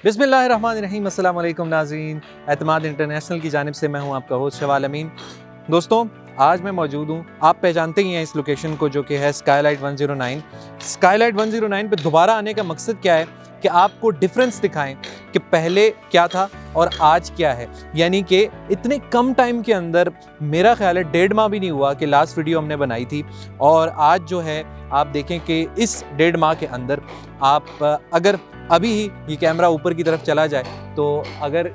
बिस्मिल्लाहिर्रहमानिर्रहीम, अस्सलाम वालेकुम नाज़रीन। एतमाद इंटरनेशनल की जानिब से मैं हूं आपका होस्ट शवाल अमीन। दोस्तों, आज मैं मौजूद हूं, आप पहचानते ही हैं इस लोकेशन को, जो कि है स्काईलाइट 109। स्काईलाइट 109 पे दोबारा आने का मकसद क्या है कि आपको डिफरेंस दिखाएं कि पहले क्या था और आज क्या है। यानी कि इतने कम टाइम के अंदर, मेरा ख्याल है 1.5 माह भी नहीं हुआ कि लास्ट वीडियो हमने बनाई थी, और आज जो है आप देखें कि इस 1.5 माह के अंदर आप अगर अभी ही ये कैमरा ऊपर की तरफ चला जाए तो अगर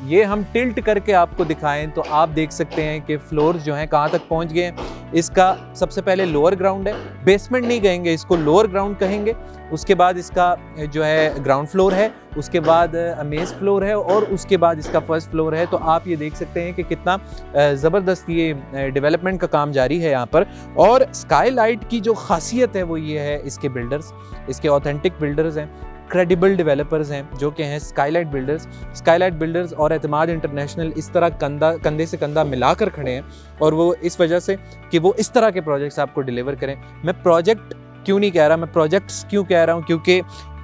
ये हम टिल्ट करके आपको दिखाएं तो आप देख सकते हैं कि फ्लोर्स जो हैं कहाँ तक पहुँच गए हैं। इसका सबसे पहले लोअर ग्राउंड है, बेसमेंट नहीं कहेंगे इसको, लोअर ग्राउंड कहेंगे। उसके बाद इसका जो है ग्राउंड फ्लोर है, उसके बाद मेज फ्लोर है, और उसके बाद इसका फर्स्ट फ्लोर है। तो आप ये देख सकते हैं कि कितना ज़बरदस्त ये डेवलपमेंट का काम जारी है यहाँ पर। और स्काईलाइट की जो खासियत है वो ये है, इसके बिल्डर्स, इसके ऑथेंटिक बिल्डर्स हैं, क्रेडिबल डेवलपर्स हैं जो कि हैं स्काईलाइट बिल्डर्स। स्काईलाइट बिल्डर्स और एतमाद इंटरनेशनल इस तरह कंधे से कंधा मिलाकर खड़े हैं, और वो इस वजह से कि वो इस तरह के प्रोजेक्ट्स आपको डिलीवर करें। मैं प्रोजेक्ट क्यों नहीं कह रहा, मैं प्रोजेक्ट्स क्यों कह रहा हूँ, क्योंकि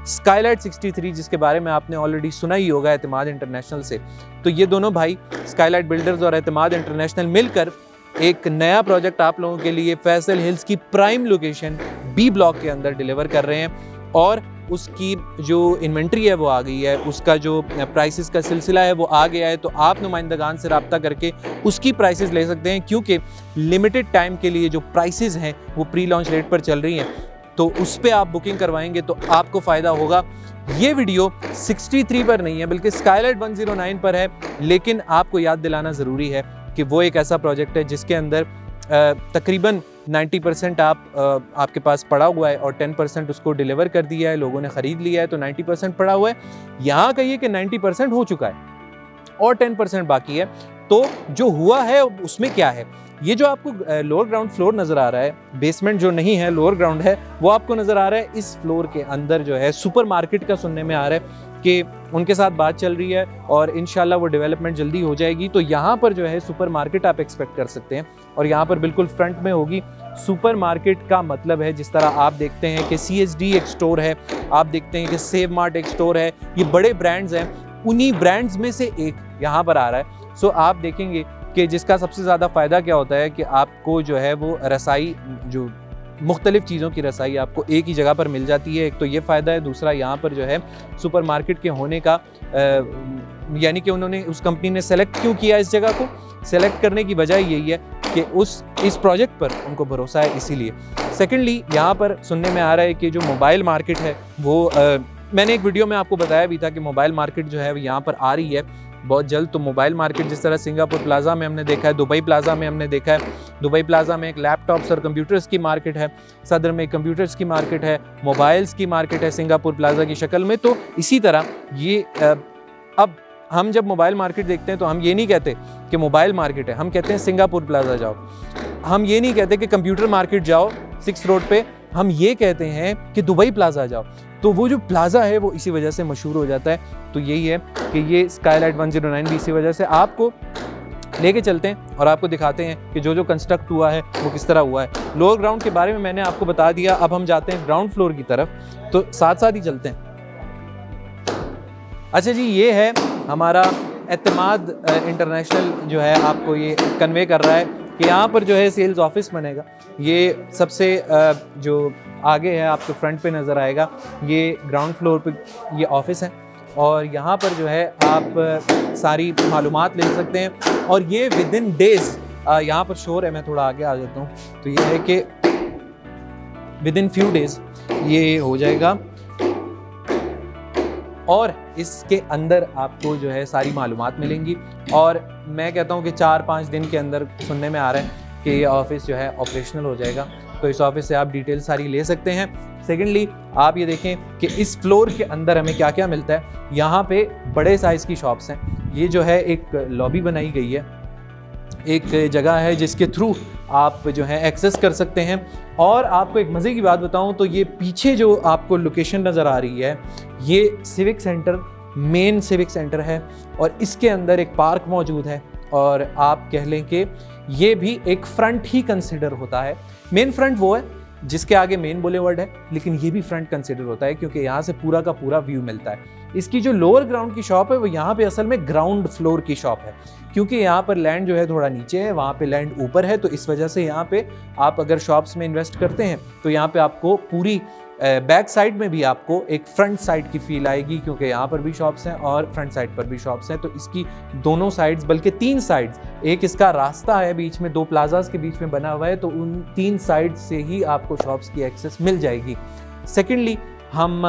स्काईलाइट 63 जिसके बारे में आपने ऑलरेडी सुना ही होगा एतमाद इंटरनेशनल से, तो ये दोनों भाई स्काईलाइट बिल्डर्स और एतमाद इंटरनेशनल मिलकर एक नया प्रोजेक्ट आप लोगों के लिए फैसल हिल्स की प्राइम लोकेशन बी ब्लॉक के अंदर डिलीवर कर रहे हैं। और उसकी जो इन्वेंट्री है वो आ गई है, उसका जो प्राइसेस का सिलसिला है वो आ गया है। तो आप नुमाइंदगान से रब्ता करके उसकी प्राइसेस ले सकते हैं, क्योंकि लिमिटेड टाइम के लिए जो प्राइसेस हैं वो प्री लॉन्च रेट पर चल रही हैं। तो उस पर आप बुकिंग करवाएंगे तो आपको फ़ायदा होगा। ये वीडियो 63 पर नहीं है बल्कि स्काईलाइट 109 पर है, लेकिन आपको याद दिलाना ज़रूरी है कि वो एक ऐसा प्रोजेक्ट है जिसके अंदर तकरीबन 90% आपके पास पड़ा हुआ है और 10% उसको डिलीवर कर दिया है, लोगों ने ख़रीद लिया है, तो 90% पड़ा हुआ है। यहाँ कहिए कि 90% हो चुका है और 10% बाकी है। तो जो हुआ है उसमें क्या है, ये जो आपको लोअर ग्राउंड फ्लोर नज़र आ रहा है, बेसमेंट जो नहीं है लोअर ग्राउंड है, वो आपको नज़र आ रहा है। इस फ्लोर के अंदर जो है सुपर मार्केट का सुनने में आ रहा है कि उनके साथ बात चल रही है और इंशाल्लाह वो डेवलपमेंट जल्दी हो जाएगी। तो यहाँ पर जो है सुपर मार्केट आप एक्सपेक्ट कर सकते हैं, और यहाँ पर बिल्कुल फ्रंट में होगी। सुपर मार्केट का मतलब है, जिस तरह आप देखते हैं कि CSD एक स्टोर है, आप देखते हैं कि सेव मार्ट एक स्टोर है, ये बड़े ब्रांड्स हैं, उन्हीं ब्रांड्स में से एक यहाँ पर आ रहा है। सो आप देखेंगे कि जिसका सबसे ज़्यादा फ़ायदा क्या होता है कि आपको जो है वो रसाई, जो मुख्तलिफ़ चीज़ों की रसाई आपको एक ही जगह पर मिल जाती है। एक तो ये फ़ायदा है, दूसरा यहाँ पर जो है सुपर मार्केट के होने का यानी कि उन्होंने, उस कंपनी ने सेलेक्ट क्यों किया इस जगह को, सेलेक्ट करने की वजह यही है कि इस प्रोजेक्ट पर उनको भरोसा है, इसीलिए। सेकेंडली, यहाँ पर सुनने में आ रहा है कि जो मोबाइल मार्केट है वो मैंने एक वीडियो में आपको बताया भी था कि मोबाइल मार्केट जो है यहाँ पर आ रही है बहुत जल्द। तो मोबाइल मार्केट जिस तरह सिंगापुर प्लाजा में हमने देखा है, दुबई प्लाजा में हमने देखा है, दुबई प्लाजा में एक लैपटॉप्स और कंप्यूटर्स की मार्केट है, सदर में कंप्यूटर्स की मार्केट है, मोबाइल्स की मार्केट है सिंगापुर प्लाजा की शक्ल में। तो इसी तरह ये अब हम जब मोबाइल मार्केट देखते हैं तो हम ये नहीं कहते कि मोबाइल मार्केट है, हम कहते हैं सिंगापुर प्लाजा जाओ। हम ये नहीं कहते कि कंप्यूटर मार्केट जाओ 6 रोड पे, हम ये कहते हैं कि दुबई प्लाजा जाओ। तो वो जो प्लाजा है वो इसी वजह से मशहूर हो जाता है। तो यही है कि ये स्काईलाइट 109 भी इसी वजह से। आपको लेके चलते हैं और आपको दिखाते हैं कि जो कंस्ट्रक्ट हुआ है वो किस तरह हुआ है। लोअर ग्राउंड के बारे में मैंने आपको बता दिया, अब हम जाते हैं ग्राउंड फ्लोर की तरफ, तो साथ साथ ही चलते हैं। अच्छा जी, ये है हमारा एतमाद इंटरनेशनल जो है आपको ये कन्वे कर रहा है कि यहाँ पर जो है सेल्स ऑफिस बनेगा। ये सबसे जो आगे है आपको फ्रंट पे नज़र आएगा, ये ग्राउंड फ्लोर पे ये ऑफिस है, और यहाँ पर जो है आप सारी मालूमात ले सकते हैं। और ये विद इन डेज़, यहाँ पर शोर है, मैं थोड़ा आगे आ जाता हूँ, तो ये है कि विद इन फ्यू डेज़ ये हो जाएगा, और इसके अंदर आपको जो है सारी मालूमात मिलेंगी। और मैं कहता हूँ कि 4-5 दिन के अंदर सुनने में आ रहा है कि ये ऑफिस जो है ऑपरेशनल हो जाएगा। तो इस ऑफिस से आप डिटेल सारी ले सकते हैं। सेकेंडली, आप ये देखें कि इस फ्लोर के अंदर हमें क्या क्या मिलता है। यहाँ पे बड़े साइज़ की शॉप्स हैं। ये जो है एक लॉबी बनाई गई है, एक जगह है जिसके थ्रू आप जो है एक्सेस कर सकते हैं। और आपको एक मज़े की बात बताऊं तो ये पीछे जो आपको लोकेशन नज़र आ रही है, ये civic centre, main civic centre है, और इसके अंदर एक पार्क मौजूद है। और आप कह लें कि ये भी एक फ्रंट ही कंसिडर होता है। मेन फ्रंट वो है जिसके आगे मेन बुलेवर्ड है, लेकिन ये भी फ्रंट कंसिडर होता है क्योंकि यहाँ से पूरा का पूरा व्यू मिलता है। इसकी जो लोअर ग्राउंड की शॉप है वो यहाँ पे असल में ग्राउंड फ्लोर की शॉप है, क्योंकि यहाँ पर लैंड जो है थोड़ा नीचे है, वहाँ पे लैंड ऊपर है, तो इस वजह से यहाँ पे आप अगर शॉप्स में इन्वेस्ट करते हैं तो यहाँ पे आपको पूरी बैक साइड में भी आपको एक फ्रंट साइड की फील आएगी, क्योंकि यहाँ पर भी शॉप्स हैं और फ्रंट साइड पर भी शॉप्स हैं। तो इसकी दोनों साइड्स, बल्कि 3 साइड्स, एक इसका रास्ता है बीच में, 2 प्लाजाज के बीच में बना हुआ है, तो उन 3 साइड से ही आपको शॉप्स की एक्सेस मिल जाएगी। सेकेंडली हम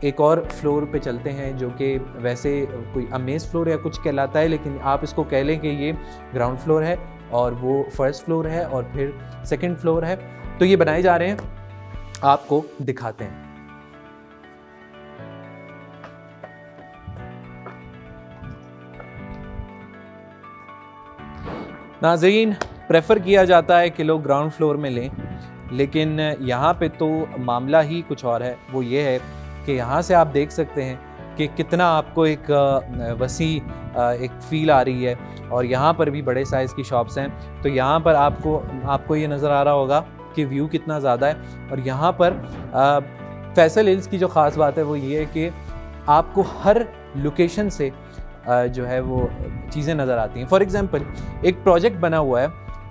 एक और फ्लोर पे चलते हैं जो कि वैसे कोई अमेज फ्लोर या कुछ कहलाता है, लेकिन आप इसको कह लें कि ये ग्राउंड फ्लोर है और वो फर्स्ट फ्लोर है और फिर सेकंड फ्लोर है। तो ये बनाए जा रहे हैं, आपको दिखाते हैं। नाज़रीन, प्रेफर किया जाता है कि लोग ग्राउंड फ्लोर में लें, लेकिन यहाँ पे तो मामला ही कुछ और है। वो ये है कि यहाँ से आप देख सकते हैं कि कितना आपको एक वसी एक फ़ील आ रही है, और यहाँ पर भी बड़े साइज़ की शॉप्स हैं। तो यहाँ पर आपको ये नज़र आ रहा होगा कि व्यू कितना ज़्यादा है। और यहाँ पर फैसल हिल्स की जो ख़ास बात है वो ये है कि आपको हर लोकेशन से जो है वो चीज़ें नज़र आती हैं। फॉर एग्ज़ाम्पल, एक प्रोजेक्ट बना हुआ है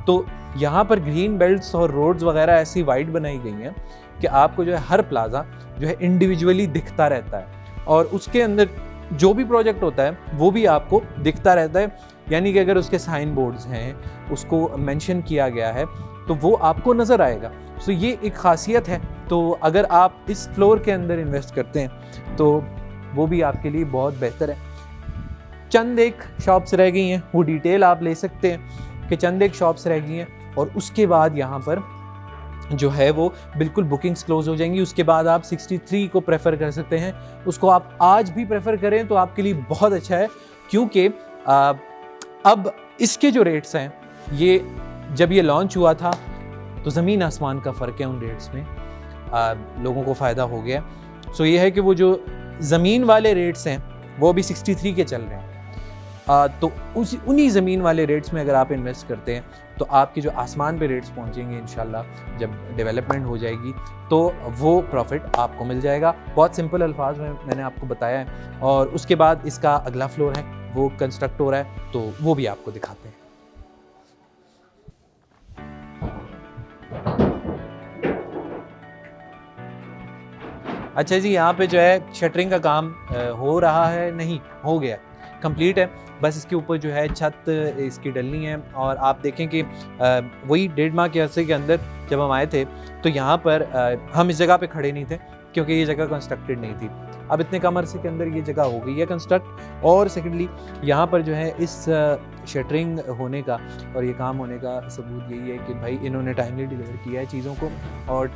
तो यहाँ पर ग्रीन बेल्ट्स और रोड्स वगैरह ऐसी वाइड बनाई गई हैं कि आपको जो है हर प्लाजा जो है इंडिविजुअली दिखता रहता है, और उसके अंदर जो भी प्रोजेक्ट होता है वो भी आपको दिखता रहता है। यानी कि अगर उसके साइन बोर्ड्स हैं, उसको मेंशन किया गया है, तो वो आपको नज़र आएगा। सो ये एक ख़ासियत है। तो अगर आप इस फ्लोर के अंदर इन्वेस्ट करते हैं तो वो भी आपके लिए बहुत बेहतर है। चंद एक शॉप्स रह गई हैं, वो डिटेल आप ले सकते हैं कि चंद एक शॉप्स रह गई हैं, और उसके बाद यहाँ पर जो है वो बिल्कुल बुकिंग्स क्लोज हो जाएंगी। उसके बाद आप 63 को प्रेफर कर सकते हैं। उसको आप आज भी प्रेफर करें तो आपके लिए बहुत अच्छा है, क्योंकि अब इसके जो रेट्स हैं, ये जब ये लॉन्च हुआ था तो ज़मीन आसमान का फ़र्क है उन रेट्स में। लोगों को फ़ायदा हो गया। सो ये है कि वो जो ज़मीन वाले रेट्स हैं वो अभी 63 के चल रहे हैं। तो उन्हीं ज़मीन वाले रेट्स में अगर आप इन्वेस्ट करते हैं तो आपके जो आसमान पे रेट्स पहुंचेंगे इंशाल्लाह, जब डेवलपमेंट हो जाएगी तो वो प्रॉफिट आपको मिल जाएगा। बहुत सिंपल अल्फाज में मैंने आपको बताया है। और उसके बाद इसका अगला फ्लोर है, वो कंस्ट्रक्ट हो रहा है, तो वो भी आपको दिखाते हैं। अच्छा जी, यहाँ पे जो है शटरिंग का काम हो रहा है, नहीं हो गया, कंप्लीट है। बस इसके ऊपर जो है छत इसकी डलनी है। और आप देखें कि वही 1.5 माह के अरसे के अंदर जब हम आए थे तो यहाँ पर हम इस जगह पे खड़े नहीं थे, क्योंकि ये जगह कंस्ट्रक्टेड नहीं थी। अब इतने कम अरसे के अंदर ये जगह हो गई है कंस्ट्रक्ट। और सेकेंडली यहाँ पर जो है इस शटरिंग होने का और ये काम होने का सबूत यही है कि भाई इन्होंने टाइमली डिलीवर किया है चीज़ों को, और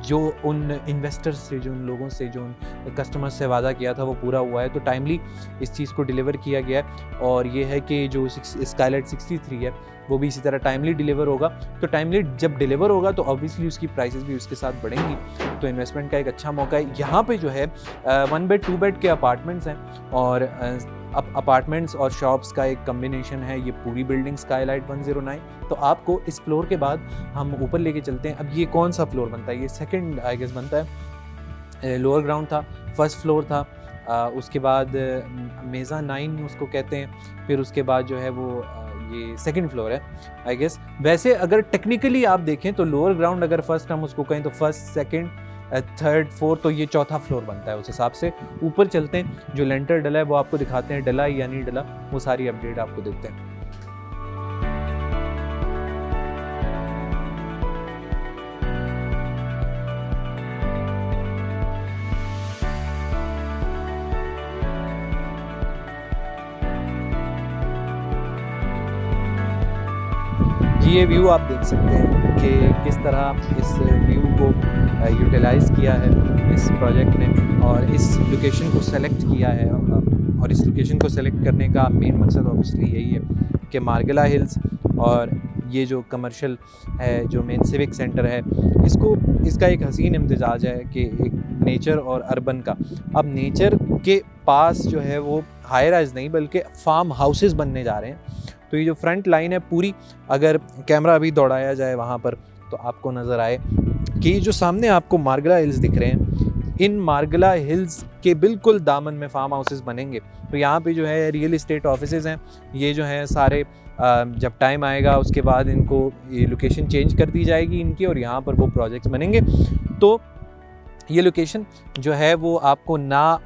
जो उन इन्वेस्टर्स से, जो उन लोगों से, जो उन कस्टमर्स से वादा किया था वो पूरा हुआ है। तो टाइमली इस चीज़ को डिलीवर किया गया है। और ये है कि जो स्काईलाइट 63 है वो भी इसी तरह टाइमली डिलीवर होगा। तो टाइमली जब डिलीवर होगा तो ऑब्वियसली उसकी प्राइसेस भी उसके साथ बढ़ेंगी, तो इन्वेस्टमेंट का एक अच्छा मौका है। यहाँ पे जो है 1 बेड 2 बेड के अपार्टमेंट्स हैं, और अब अपार्टमेंट्स और शॉप्स का एक कम्बिनेशन है ये पूरी बिल्डिंग स्काईलाइट 109। तो आपको इस फ्लोर के बाद हम ऊपर लेके चलते हैं। अब ये कौन सा फ्लोर बनता है? ये सेकंड आई गेस बनता है। लोअर ग्राउंड था, फर्स्ट फ्लोर था, उसके बाद मेज़ा 9 उसको कहते हैं, फिर उसके बाद जो है वो ये सेकंड फ्लोर है आई गेस। वैसे अगर टेक्निकली आप देखें तो लोअर ग्राउंड अगर फर्स्ट हम उसको कहें तो फर्स्ट, सेकंड, थर्ड, फोर्थ, तो ये चौथा फ्लोर बनता है उस हिसाब से। ऊपर चलते हैं, जो लेंटर डला है वो आपको दिखाते हैं, डला या नहीं डला वो सारी अपडेट आपको देते हैं। ये व्यू आप देख सकते हैं कि किस तरह इस व्यू को यूटिलाइज़ किया है इस प्रोजेक्ट ने, और इस लोकेशन को सेलेक्ट किया है। और इस लोकेशन को सेलेक्ट करने का मेन मकसद ऑब्वियसली यही है कि मार्गिला हिल्स और ये जो कमर्शियल है, जो मेन सिविक सेंटर है, इसका एक हसीन इम्तिजाज है कि एक नेचर और अर्बन का। अब नेचर के पास जो है वो हाई राइज नहीं बल्कि फार्म हाउसेस बनने जा रहे हैं। तो ये जो फ्रंट लाइन है पूरी, अगर कैमरा अभी दौड़ाया जाए वहाँ पर, तो तो आपको नज़र आए कि जो सामने आपको मार्गला हिल्स दिख रहे हैं, इन मार्गला हिल्स के बिल्कुल दामन में फार्म हाउसेस बनेंगे। तो यहाँ पे जो है रियल इस्टेट ऑफिसेज़ हैं, ये जो हैं सारे जब टाइम आएगा उसके बाद इनको ये लोकेशन चेंज कर दी जाएगी इनकी, और यहाँ पर वो प्रोजेक्ट्स बनेंगे। तो ये लोकेशन जो है वो आपको ना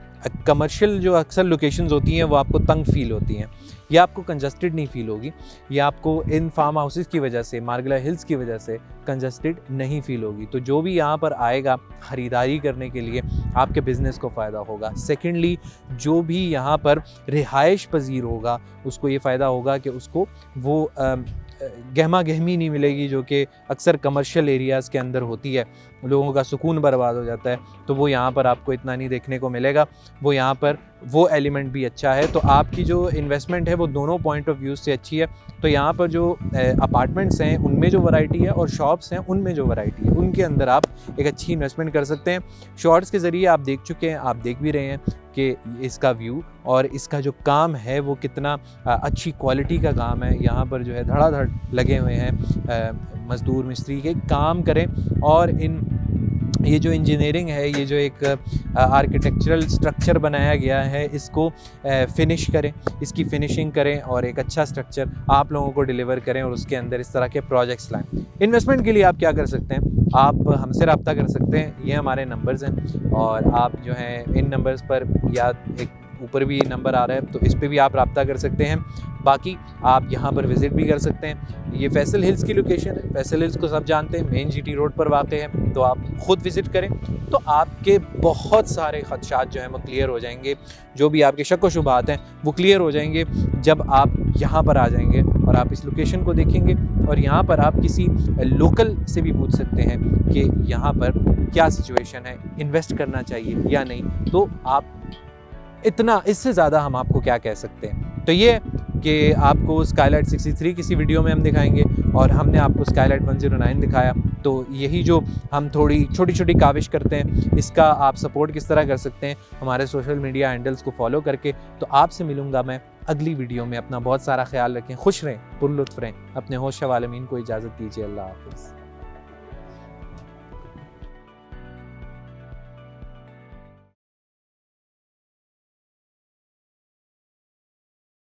कमर्शियल जो अक्सर लोकेशंस होती हैं वो आपको तंग फील होती हैं, या आपको कंजस्टेड नहीं फील होगी, या आपको इन फार्म हाउसेस की वजह से, मार्गला हिल्स की वजह से कंजस्टेड नहीं फील होगी। तो जो भी यहाँ पर आएगा ख़रीदारी करने के लिए आपके बिज़नेस को फ़ायदा होगा। सेकेंडली, जो भी यहाँ पर रिहाइश पजीर होगा उसको ये फ़ायदा होगा कि उसको वो गहमा गहमी नहीं मिलेगी जो कि अक्सर कमर्शियल एरियाज़ के अंदर होती है, लोगों का सुकून बर्बाद हो जाता है। तो वो यहाँ पर आपको इतना नहीं देखने को मिलेगा, वो यहाँ पर वो एलिमेंट भी अच्छा है। तो आपकी जो इन्वेस्टमेंट है वो दोनों पॉइंट ऑफ व्यू से अच्छी है। तो यहाँ पर जो अपार्टमेंट्स हैं उनमें जो वैरायटी है और शॉप्स हैं उनमें जो वैरायटी है, उनके अंदर आप एक अच्छी इन्वेस्टमेंट कर सकते हैं। शॉर्ट्स के ज़रिए आप देख चुके हैं, आप देख भी रहे हैं कि इसका व्यू और इसका जो काम है वो कितना अच्छी क्वालिटी का काम है। यहाँ पर जो है धड़ाधड़ लगे हुए हैं मज़दूर मिस्त्री के, काम करें और ये जो इंजीनियरिंग है, ये जो एक आर्किटेक्चरल स्ट्रक्चर बनाया गया है, इसको फिनिश करें, इसकी फिनिशिंग करें और एक अच्छा स्ट्रक्चर आप लोगों को डिलीवर करें और उसके अंदर इस तरह के प्रोजेक्ट्स लाएं। इन्वेस्टमेंट के लिए आप क्या कर सकते हैं, आप हमसे रब्ता कर सकते हैं, ये हमारे नंबर्स हैं और आप जो हैं इन नंबर्स पर, या एक ऊपर भी नंबर आ रहा है तो इस पे भी आप रब्ता कर सकते हैं। बाकी आप यहाँ पर विज़िट भी कर सकते हैं। ये फैसल हिल्स की लोकेशन है, फैसल हिल्स को सब जानते हैं, मेन जीटी रोड पर वाक़ है। तो आप ख़ुद विज़िट करें तो आपके बहुत सारे ख़दशात जो हैं वो क्लियर हो जाएंगे, जो भी आपके शक व शुबहात हैं वो क्लियर हो जाएंगे जब आप यहाँ पर आ जाएंगे और आप इस लोकेशन को देखेंगे। और यहाँ पर आप किसी लोकल से भी पूछ सकते हैं कि यहाँ पर क्या सिचुएशन है, इन्वेस्ट करना चाहिए या नहीं। तो आप इतना, इससे ज़्यादा हम आपको क्या कह सकते हैं। तो ये कि आपको स्काईलाइट 63 किसी वीडियो में हम दिखाएंगे और हमने आपको स्काईलाइट 109 दिखाया। तो यही जो हम थोड़ी छोटी छोटी काविश करते हैं, इसका आप सपोर्ट किस तरह कर सकते हैं हमारे सोशल मीडिया हैंडल्स को फॉलो करके। तो आपसे मिलूँगा मैं अगली वीडियो में। अपना बहुत सारा ख्याल रखें, खुश रहें, पुरलुत्फ़ रहें। अपने होश वालमीन को इजाज़त दीजिए। अल्लाह हाफ़िज़।